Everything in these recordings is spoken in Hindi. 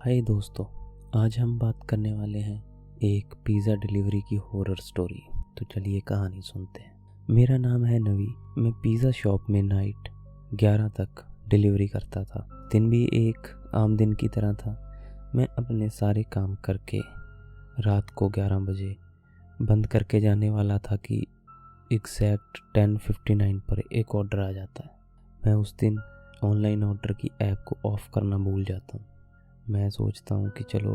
हाय दोस्तों, आज हम बात करने वाले हैं एक पिज़्ज़ा डिलीवरी की हॉरर स्टोरी। तो चलिए कहानी सुनते हैं। मेरा नाम है नवी। मैं पिज़्ज़ा शॉप में नाइट 11 तक डिलीवरी करता था। दिन भी एक आम दिन की तरह था। मैं अपने सारे काम करके रात को 11 बजे बंद करके जाने वाला था कि एग्जैक्ट 10:59 पर एक ऑर्डर आ जाता है। मैं उस दिन ऑनलाइन ऑर्डर की ऐप को ऑफ़ करना भूल जाता हूँ। मैं सोचता हूँ कि चलो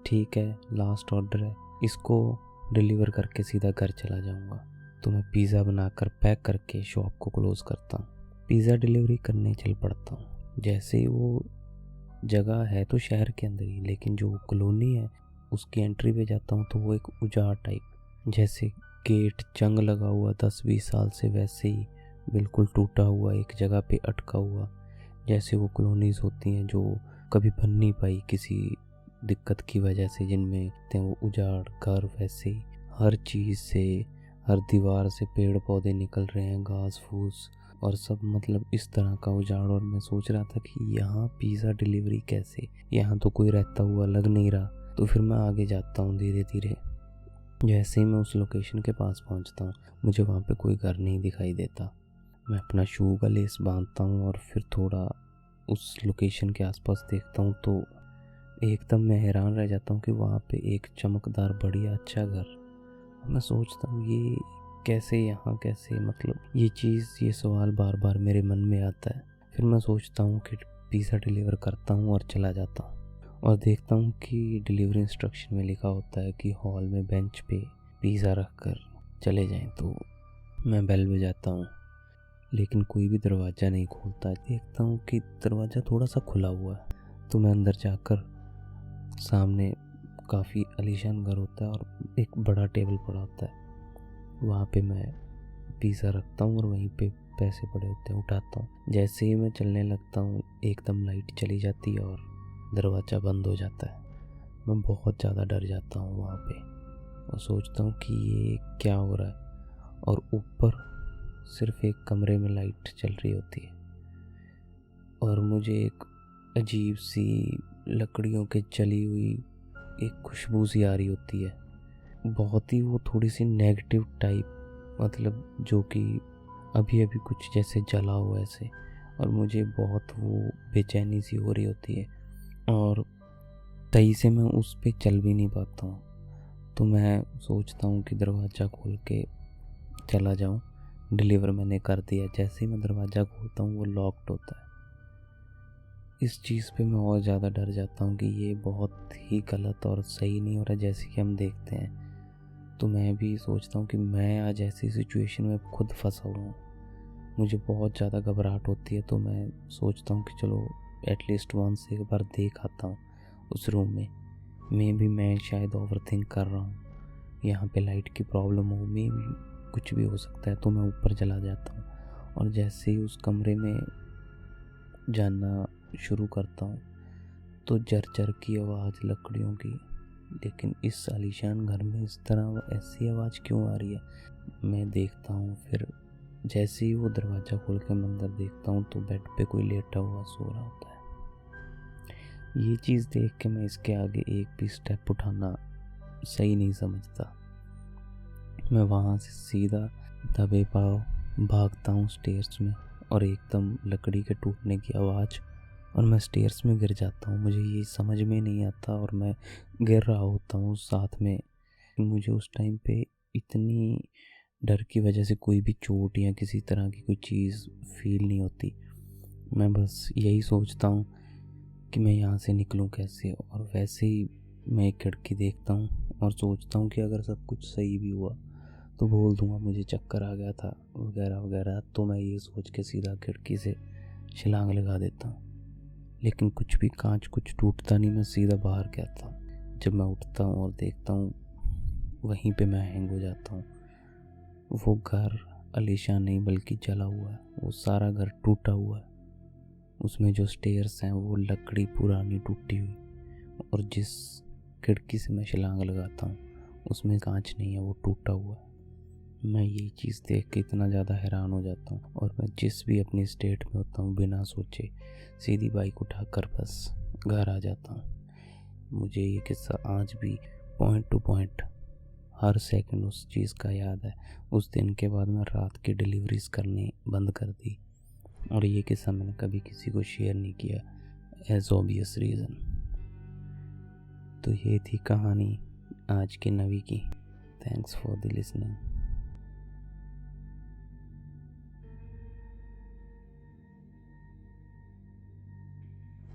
ठीक है, लास्ट ऑर्डर है, इसको डिलीवर करके सीधा घर चला जाऊँगा। तो मैं पिज़्ज़ा बनाकर पैक करके शॉप को क्लोज़ करता हूँ। पिज़्ज़ा डिलीवरी करने चल पड़ता हूँ। जैसे ही वो जगह है तो शहर के अंदर ही, लेकिन जो कॉलोनी है उसकी एंट्री पे जाता हूँ तो वो एक उजाड़ टाइप, जैसे गेट जंग लगा हुआ 10-20 साल से, वैसे ही बिल्कुल टूटा हुआ, एक जगह पे अटका हुआ। जैसे वो कॉलोनीज़ होती हैं जो कभी बन नहीं पाई किसी दिक्कत की वजह से, जिनमें वो उजाड़ घर, वैसे ही हर चीज़ से, हर दीवार से पेड़ पौधे निकल रहे हैं, घास फूस और सब, मतलब इस तरह का उजाड़। और मैं सोच रहा था कि यहाँ पिज़्ज़ा डिलीवरी कैसे, यहाँ तो कोई रहता हुआ लग नहीं रहा। तो फिर मैं आगे जाता हूँ धीरे धीरे। जैसे ही मैं उस लोकेशन के पास पहुँचता हूँ, मुझे वहाँ पे कोई घर नहीं दिखाई देता। मैं अपना शू का लेस बांधता हूँ और फिर थोड़ा उस लोकेशन के आसपास देखता हूँ तो एकदम मैं हैरान रह जाता हूँ कि वहाँ पे एक चमकदार बढ़िया अच्छा घर। मैं सोचता हूँ ये कैसे, यहाँ कैसे, मतलब ये सवाल बार बार मेरे मन में आता है। फिर मैं सोचता हूँ कि पिज़्ज़ा डिलीवर करता हूँ और चला जाता हूँ और देखता हूँ कि डिलीवरी इंस्ट्रक्शन में लिखा होता है कि हॉल में बेंच पे पिज़्ज़ा रख कर चले जाएँ। तो मैं बेल बजाता हूँ लेकिन कोई भी दरवाज़ा नहीं खोलता। देखता हूँ कि दरवाज़ा थोड़ा सा खुला हुआ है। तो मैं अंदर जाकर, सामने काफ़ी आलीशान घर होता है और एक बड़ा टेबल पड़ा होता है, वहाँ पे मैं पिज़्ज़ा रखता हूँ और वहीं पे पैसे पड़े होते हैं, उठाता हूँ। जैसे ही मैं चलने लगता हूँ एकदम लाइट चली जाती है और दरवाज़ा बंद हो जाता है। मैं बहुत ज़्यादा डर जाता हूँ वहाँ पे और सोचता हूँ कि ये क्या हो रहा है। और ऊपर सिर्फ एक कमरे में लाइट चल रही होती है और मुझे एक अजीब सी लकड़ियों के जली हुई एक खुशबू सी आ रही होती है, बहुत ही वो थोड़ी सी नेगेटिव टाइप, मतलब जो कि अभी अभी कुछ जैसे जला हो ऐसे। और मुझे बहुत वो बेचैनी सी हो रही होती है और सही से मैं उस पे चल भी नहीं पाता हूँ। तो मैं सोचता हूँ कि दरवाज़ा खोल के चला जाऊँ। डिलीवर मैंने कर दिया। जैसे ही मैं दरवाज़ा खोलता हूँ वो लॉक्ड होता है। इस चीज़ पे मैं और ज़्यादा डर जाता हूँ कि ये बहुत ही गलत और सही नहीं हो रहा जैसे कि हम देखते हैं। तो मैं भी सोचता हूँ कि मैं आज ऐसी सिचुएशन में खुद फंसा हुआ हूँ। मुझे बहुत ज़्यादा घबराहट होती है। तो मैं सोचता हूँ कि चलो एटलीस्ट वंस एक बार देख आता हूँ उस रूम में। भी मैं शायद ओवर थिंक कर रहा हूँ, यहाँ पे लाइट की प्रॉब्लम हो, भी कुछ भी हो सकता है। तो मैं ऊपर चला जाता हूँ और जैसे ही उस कमरे में जाना शुरू करता हूँ तो झरझर की आवाज़ लकड़ियों की। लेकिन इस आलीशान घर में इस तरह ऐसी आवाज़ क्यों आ रही है? मैं देखता हूँ। फिर जैसे ही वो दरवाज़ा खोल के मैं अंदर देखता हूँ तो बेड पे कोई लेटा हुआ सो रहा होता है। ये चीज़ देख के मैं इसके आगे एक भी स्टेप उठाना सही नहीं समझता। मैं वहाँ से सीधा दबे पाँव भागता हूँ स्टेयर्स में और एकदम लकड़ी के टूटने की आवाज़, और मैं स्टेयर्स में गिर जाता हूँ। मुझे ये समझ में नहीं आता और मैं गिर रहा होता हूँ साथ में। मुझे उस टाइम पे इतनी डर की वजह से कोई भी चोट या किसी तरह की कोई चीज़ फील नहीं होती। मैं बस यही सोचता हूँ कि मैं यहाँ से निकलूँ कैसे। और वैसे ही मैं एक खिड़की देखता हूँ और सोचता हूँ कि अगर सब कुछ सही भी हुआ तो बोल दूँगा मुझे चक्कर आ गया था वगैरह वगैरह। तो मैं ये सोच के सीधा खिड़की से छलांग लगा देता हूँ। लेकिन कुछ भी कांच कुछ टूटता नहीं, मैं सीधा बाहर गिरता हूँ। जब मैं उठता हूँ और देखता हूँ वहीं पे मैं हैंग हो जाता हूँ। वो घर आलीशान नहीं बल्कि जला हुआ है। वो सारा घर टूटा हुआ है। उसमें जो स्टेयर्स हैं वो लकड़ी पुरानी टूटी हुई, और जिस खिड़की से मैं छलांग लगाता हूँ उसमें कांच नहीं है, वो टूटा हुआ है। मैं ये चीज़ देख के इतना ज़्यादा हैरान हो जाता हूँ और मैं जिस भी अपनी स्टेट में होता हूँ बिना सोचे सीधी बाइक उठाकर बस घर आ जाता हूँ। मुझे ये किस्सा आज भी पॉइंट टू पॉइंट हर सेकंड उस चीज़ का याद है। उस दिन के बाद मैं रात की डिलीवरीज करनी बंद कर दी और ये किस्सा मैंने कभी किसी को शेयर नहीं किया एज ऑब्वियस रीज़न। तो ये थी कहानी आज के नवी की। Thanks for the listening.